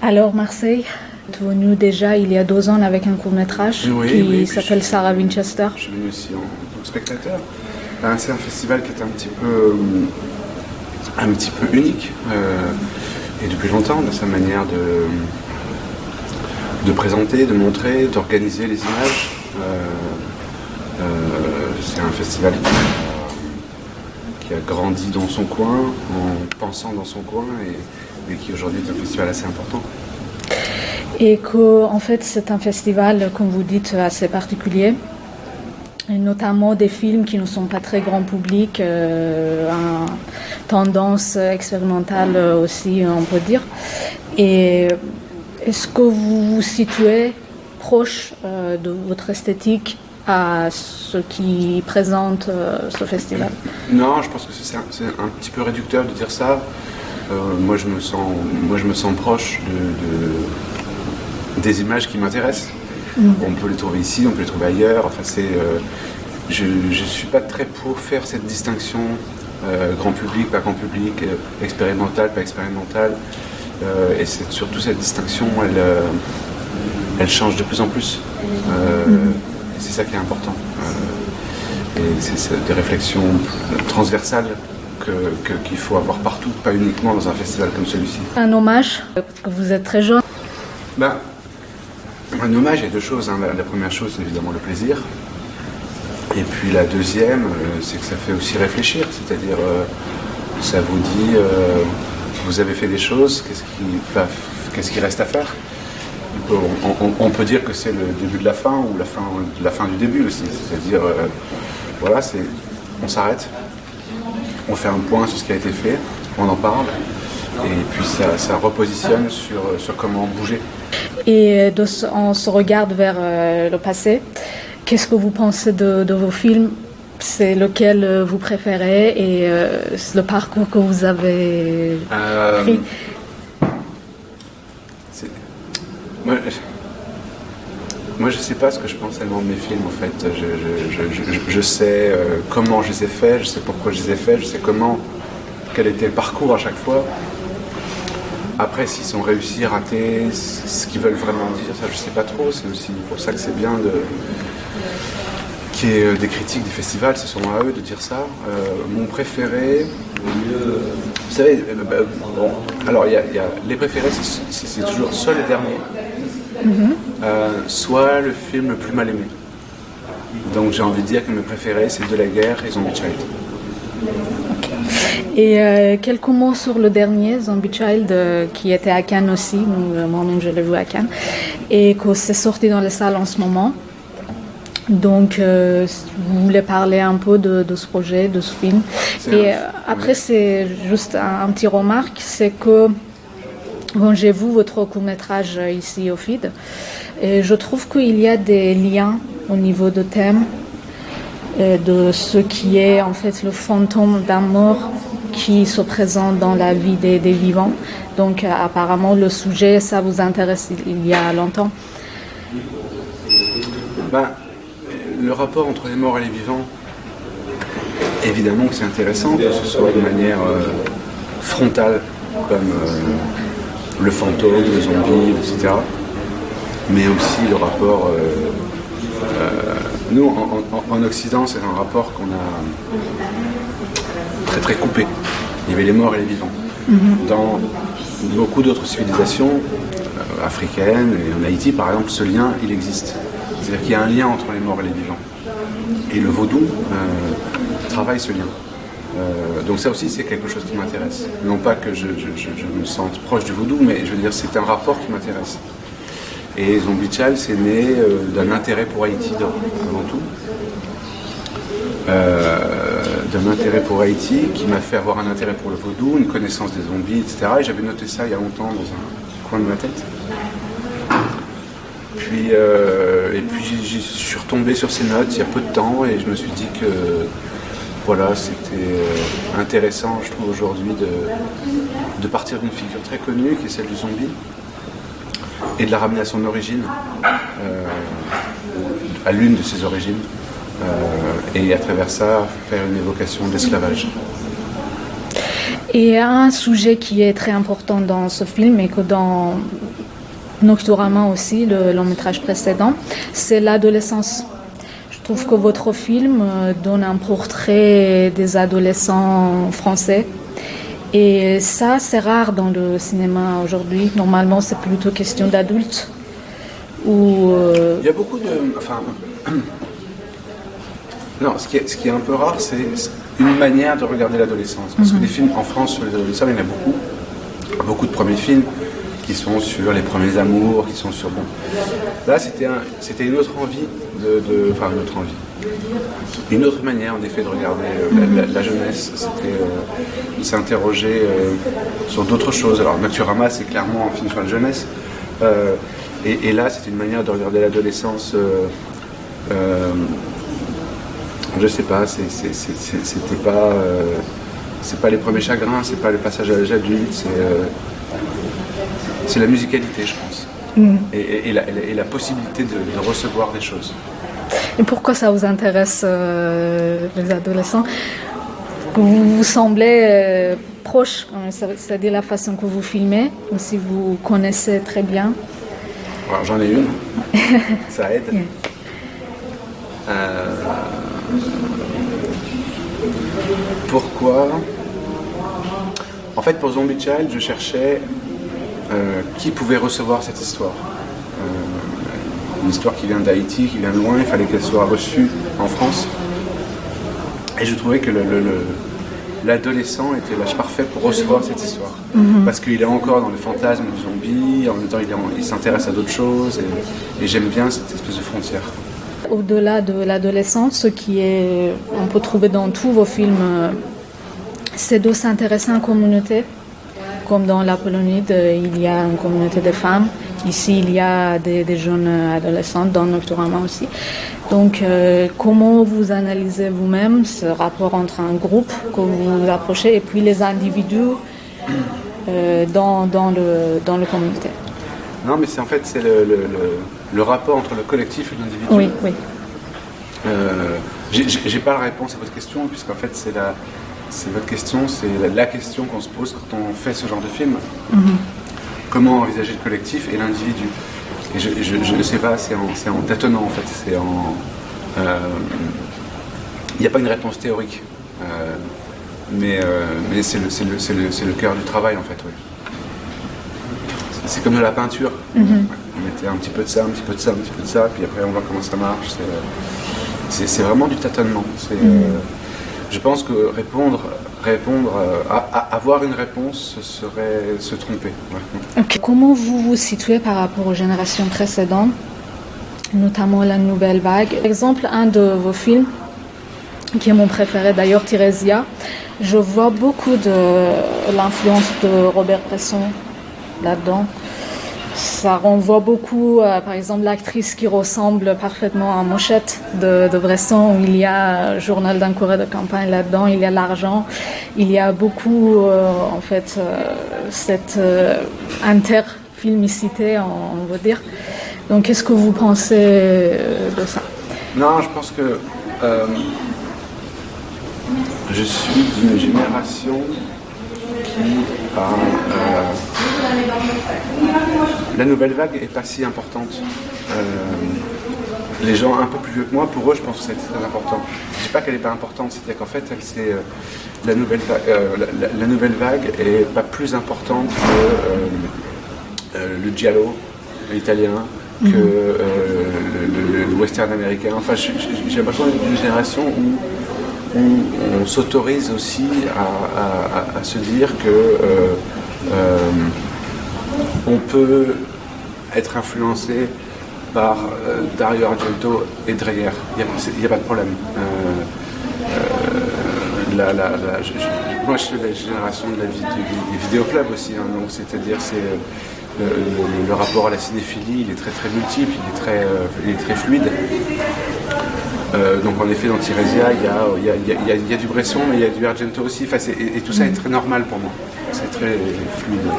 Alors Marseille, tu es venu déjà il y a 2 ans avec un court-métrage qui s'appelle Sarah Winchester. Je suis venu ici en spectateur. C'est un festival qui est un petit peu unique et depuis longtemps dans sa manière de présenter, de montrer, d'organiser les images. C'est un festival qui a grandi dans son coin, en pensant dans son coin et qui aujourd'hui est un festival assez important. Et qu'en fait c'est un festival, comme vous dites, assez particulier. Et notamment des films qui ne sont pas très grand public, tendance expérimentale aussi, on peut dire. Et est-ce que vous vous situez proche de votre esthétique à ce qui présente ce festival? Non, je pense que c'est un petit peu réducteur de dire ça. Moi, je me sens proche des images qui m'intéressent. On peut les trouver ici, on peut les trouver ailleurs. Enfin, je ne suis pas très pour faire cette distinction grand public, pas grand public, expérimental, pas expérimental. Et surtout cette distinction, elle change de plus en plus. C'est ça qui est important. Et c'est des réflexions transversales qu'il faut avoir partout, pas uniquement dans un festival comme celui-ci. Un hommage, parce que vous êtes très jeune. Un hommage, il y a 2 choses. La première chose, c'est évidemment le plaisir. Et puis la deuxième, c'est que ça fait aussi réfléchir. C'est-à-dire, ça vous dit, vous avez fait des choses, qu'est-ce qui reste à faire? On peut dire que c'est le début de la fin ou la fin du début aussi. C'est-à-dire, on s'arrête, on fait un point sur ce qui a été fait, on en parle, et puis ça repositionne sur comment bouger. Et on se regarde vers le passé. Qu'est-ce que vous pensez de vos films? C'est lequel vous préférez et le parcours que vous avez pris? Moi, je ne sais pas ce que je pense tellement de mes films, en fait. Je sais comment je les ai faits, je sais pourquoi je les ai faits, je sais quel était le parcours à chaque fois. Après, s'ils sont réussis, ratés, ce qu'ils veulent vraiment dire, ça, je ne sais pas trop. C'est aussi pour ça que c'est bien qu'il y ait des critiques des festivals, ce sont à eux de dire ça. Mon préféré, vous savez, alors il y a les préférés, c'est toujours soit le dernier, soit le film le plus mal aimé. Donc j'ai envie de dire que mes préférés, c'est De la guerre et Zombie Child. Et quelques mots sur le dernier, Zombie Child, qui était à Cannes aussi, moi-même je l'ai vu à Cannes, et que c'est sorti dans les salles en ce moment. Donc, vous voulez parler un peu de ce projet, de ce film. Après, c'est juste un petit remarque, c'est que j'ai vu votre court-métrage ici au FID, et je trouve qu'il y a des liens au niveau de thème, de ce qui est en fait le fantôme d'un mort qui se présente dans la vie des vivants. Donc apparemment le sujet, ça vous intéresse il y a longtemps. Le rapport entre les morts et les vivants, évidemment que c'est intéressant, que ce soit de manière frontale, comme le fantôme, le zombie, etc. Mais aussi le rapport... nous, en Occident, c'est un rapport qu'on a très très coupé. Il y avait les morts et les vivants. Dans beaucoup d'autres civilisations africaines, et en Haïti par exemple, ce lien, il existe. C'est-à-dire qu'il y a un lien entre les morts et les vivants. Et le vaudou travaille ce lien. Donc ça aussi, c'est quelque chose qui m'intéresse. Non pas que je me sente proche du vaudou, mais je veux dire, c'est un rapport qui m'intéresse. Et Zombie Child, c'est né d'un intérêt pour Haïti avant tout. D'un intérêt pour Haïti qui m'a fait avoir un intérêt pour le vaudou, une connaissance des zombies, etc. Et j'avais noté ça il y a longtemps dans un coin de ma tête. Et puis je suis retombé sur ces notes il y a peu de temps et je me suis dit que voilà, c'était intéressant, je trouve, aujourd'hui de partir d'une figure très connue qui est celle du zombie et de la ramener à son origine, à l'une de ses origines, et à travers ça faire une évocation de l'esclavage. Et un sujet qui est très important dans ce film et que dans Nocturama aussi, le long métrage précédent, c'est l'adolescence. Je trouve que votre film donne un portrait des adolescents français. Et ça, c'est rare dans le cinéma aujourd'hui. Normalement, c'est plutôt question d'adultes. Il y a beaucoup de... Enfin... Non, ce qui est un peu rare, c'est une manière de regarder l'adolescence. Parce que des films en France sur les adolescents, il y en a beaucoup. Beaucoup de premiers films qui sont sur les premiers amours, qui sont sur... Bon. Là, c'était une autre envie Enfin, une autre envie. Une autre manière, en effet, de regarder la jeunesse. C'était s'interroger sur d'autres choses. Alors, Nocturama, c'est clairement un film sur la jeunesse. Et là, c'était une manière de regarder l'adolescence... je sais pas, c'était pas... c'est pas les premiers chagrins, c'est pas le passage à l'âge adulte, c'est la musicalité, je pense. Et la possibilité de recevoir des choses. Et pourquoi ça vous intéresse, les adolescents? Vous semblez proche, c'est-à-dire la façon que vous filmez, comme si vous connaissez très bien. Alors, j'en ai une, ça aide. Pourquoi? En fait, pour Zombie Child, je cherchais qui pouvait recevoir cette histoire. Une histoire qui vient d'Haïti, qui vient de loin, il fallait qu'elle soit reçue en France. Et je trouvais que l'adolescent était l'âge parfait pour recevoir cette histoire. Parce qu'il est encore dans le fantasme du zombie, en même temps il s'intéresse à d'autres choses, et j'aime bien cette espèce de frontière. Au-delà de l'adolescence, ce on peut trouver dans tous vos films, c'est de s'intéresser à une communauté. Comme dans l'Apollonide, il y a une communauté de femmes. Ici, il y a des jeunes adolescentes, dans Nocturama aussi. Donc, comment vous analysez vous-même ce rapport entre un groupe que vous approchez et puis les individus dans le communauté? Non, mais c'est le rapport entre le collectif et l'individu. Oui, oui. J'ai pas la réponse à votre question, puisqu'en fait, votre question, c'est la question qu'on se pose quand on fait ce genre de film. Comment envisager le collectif et l'individu? Et je ne sais pas, c'est en tâtonnant, en fait. Il n'y a pas une réponse théorique. Mais c'est le cœur du travail, en fait, oui. C'est comme de la peinture. On mettait un petit peu de ça, un petit peu de ça, un petit peu de ça, puis après on voit comment ça marche. C'est vraiment du tâtonnement. Je pense que avoir une réponse, ce serait se tromper. Ouais. Okay. Comment vous vous situez par rapport aux générations précédentes, notamment la nouvelle vague? Par exemple, un de vos films, qui est mon préféré d'ailleurs, Tirésia, je vois beaucoup de l'influence de Robert Bresson là-dedans. Ça renvoie beaucoup, par exemple, l'actrice qui ressemble parfaitement à Mochette de Bresson, où il y a Journal d'un coureur de campagne là-dedans, il y a l'argent, il y a beaucoup, en fait, cette interfilmicité, on va dire. Donc, qu'est-ce que vous pensez de ça? Non, je pense que je suis d'une génération qui a... la nouvelle vague n'est pas si importante. Les gens un peu plus vieux que moi, pour eux, je pense que c'est très important. Je ne dis pas qu'elle n'est pas importante, c'est-à-dire qu'en fait, la nouvelle vague n'est pas plus importante que le giallo italien, que le western américain. Enfin, j'ai l'impression d'une génération où on s'autorise aussi à se dire que on peut être influencé par Dario Argento et Dreyer. Il n'y a pas de problème. Moi, je suis de la génération des vidéoclubs aussi. Hein, donc, c'est-à-dire, le rapport à la cinéphilie, il est très très multiple, il est très fluide. Donc en effet, dans Tirésia, il y a du Bresson, mais il y a du Argento aussi. Enfin, et tout ça est très normal pour moi. C'est très fluide.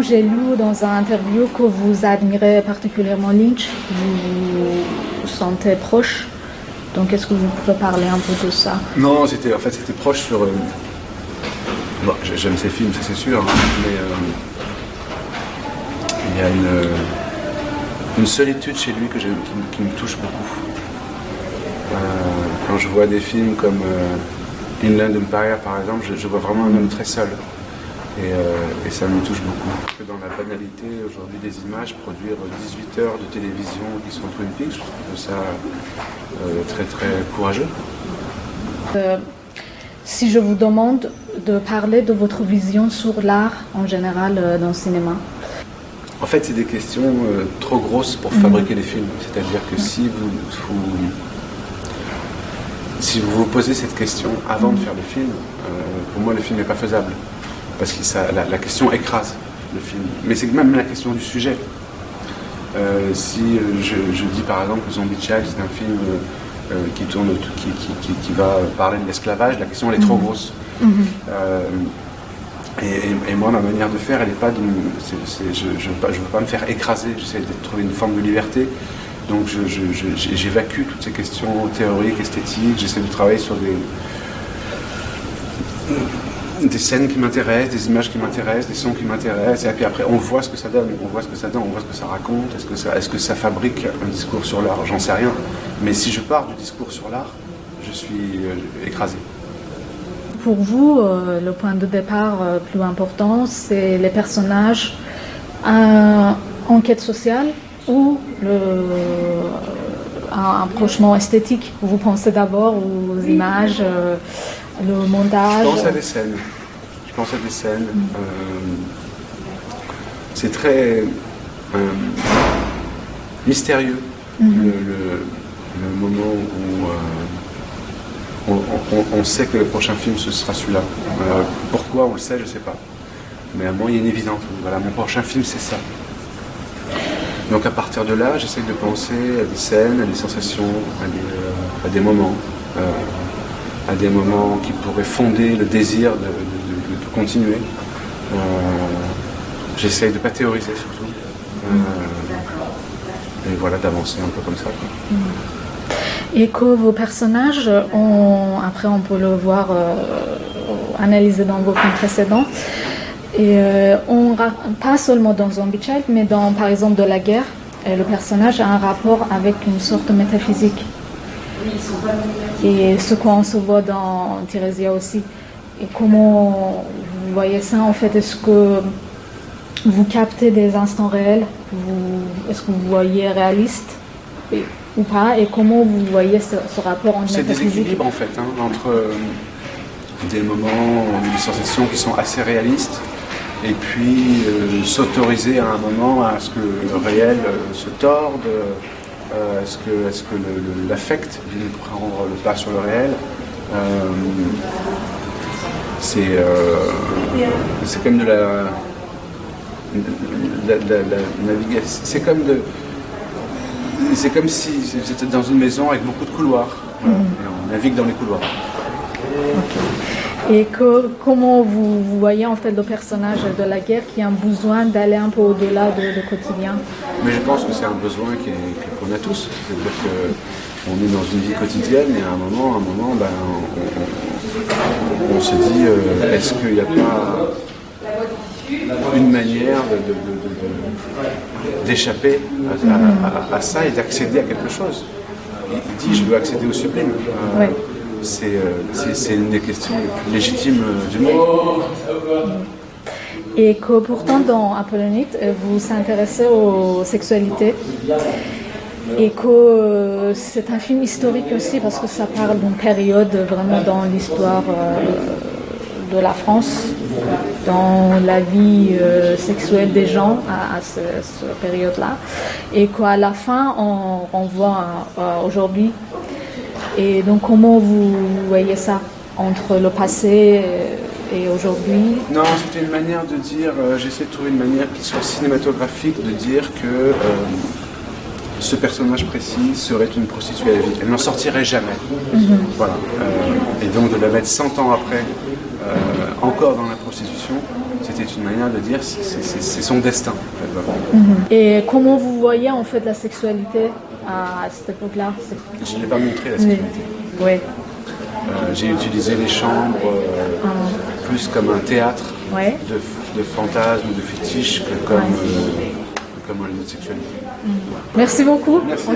J'ai lu dans un interview que vous admirez particulièrement Lynch, vous vous sentez proche. Donc est-ce que vous pouvez parler un peu de ça? Non, c'était proche sur... Bon, j'aime ces films, ça c'est sûr, hein, mais Il y a une solitude chez lui qui me touche beaucoup. Quand je vois des films comme Inland Empire par exemple, je vois vraiment un homme très seul. Et ça me touche beaucoup. Que dans la banalité aujourd'hui des images, produire 18 heures de télévision qui sont Twin Peaks, je trouve ça très très courageux. Si je vous demande de parler de votre vision sur l'art en général dans le cinéma. En fait, c'est des questions trop grosses pour fabriquer des films. C'est-à-dire que si vous vous posez cette question avant de faire le film, pour moi le film n'est pas faisable. Parce que la question écrase le film. Mais c'est même la question du sujet. Si je dis par exemple que Zombie Child, c'est un film qui va parler de l'esclavage, la question elle est trop grosse. Et moi, ma manière de faire, elle n'est pas je ne veux pas me faire écraser, j'essaie de trouver une forme de liberté. Donc j'évacue toutes ces questions théoriques, esthétiques, j'essaie de travailler sur des scènes qui m'intéressent, des images qui m'intéressent, des sons qui m'intéressent, et puis après on voit ce que ça donne, on voit ce que ça raconte, est-ce que ça fabrique un discours sur l'art, j'en sais rien. Mais si je pars du discours sur l'art, je suis écrasé. Pour vous, le point de départ plus important, c'est les personnages en quête sociale ou un approchement esthétique? Vous pensez d'abord aux images, le montage? Je pense à des scènes. C'est très mystérieux le moment où on sait que le prochain film ce sera celui-là. Pourquoi on le sait, je ne sais pas. Mais à moi, il y a une évidence. Voilà, mon prochain film, c'est ça. Donc à partir de là, j'essaie de penser à des scènes, à des sensations, à des moments qui pourraient fonder le désir de continuer. J'essaie de ne pas théoriser surtout. Et voilà, d'avancer un peu comme ça. Et que vos personnages, après on peut le voir analysé dans vos films précédents, et pas seulement dans Zombie Child, mais dans par exemple de la guerre, le personnage a un rapport avec une sorte de métaphysique. Et ce qu'on se voit dans Theresia aussi. Et comment vous voyez ça en fait? Est-ce que vous captez des instants réels? Est-ce que vous voyez réaliste ou pas? Et comment vous voyez ce rapport entre métaphysique? C'est des équilibres en fait, entre des moments, des sensations qui sont assez réalistes, et puis s'autoriser à un moment à ce que le réel se torde, est-ce que l'affect vienne prendre le pas sur le réel. C'est comme de la navigation. C'est comme si vous étiez dans une maison avec beaucoup de couloirs. Voilà, et on navigue dans les couloirs. Okay. Et comment vous voyez en fait le personnage de la guerre qui a un besoin d'aller un peu au-delà du quotidien? Mais je pense que c'est un besoin qu'on a tous. C'est-à-dire qu'on est dans une vie quotidienne et à un moment on se dit est-ce qu'il n'y a pas une manière d'échapper à ça et d'accéder à quelque chose. Il dit je veux accéder au sublime. Ouais. C'est une des questions les plus légitimes du monde. Et que pourtant dans Apollonite, vous vous intéressez aux sexualités. Et que c'est un film historique aussi parce que ça parle d'une période vraiment dans l'histoire de la France, dans la vie sexuelle des gens à cette période-là. Et qu'à la fin, on voit aujourd'hui. Et donc comment vous voyez ça entre le passé et aujourd'hui? Non, c'était une manière de dire, j'essaie de trouver une manière qui soit cinématographique, de dire que ce personnage précis serait une prostituée à vie. Elle n'en sortirait jamais. Voilà. Et donc de la mettre 100 ans après, encore dans la prostitution, c'était une manière de dire c'est son destin. En fait. Et comment vous voyez en fait la sexualité à cette époque-là? Je ne l'ai pas montré la sexualité. Oui. J'ai utilisé les chambres plus comme un théâtre de fantasmes, de fétiches, que comme notre sexualité. Merci beaucoup. Merci.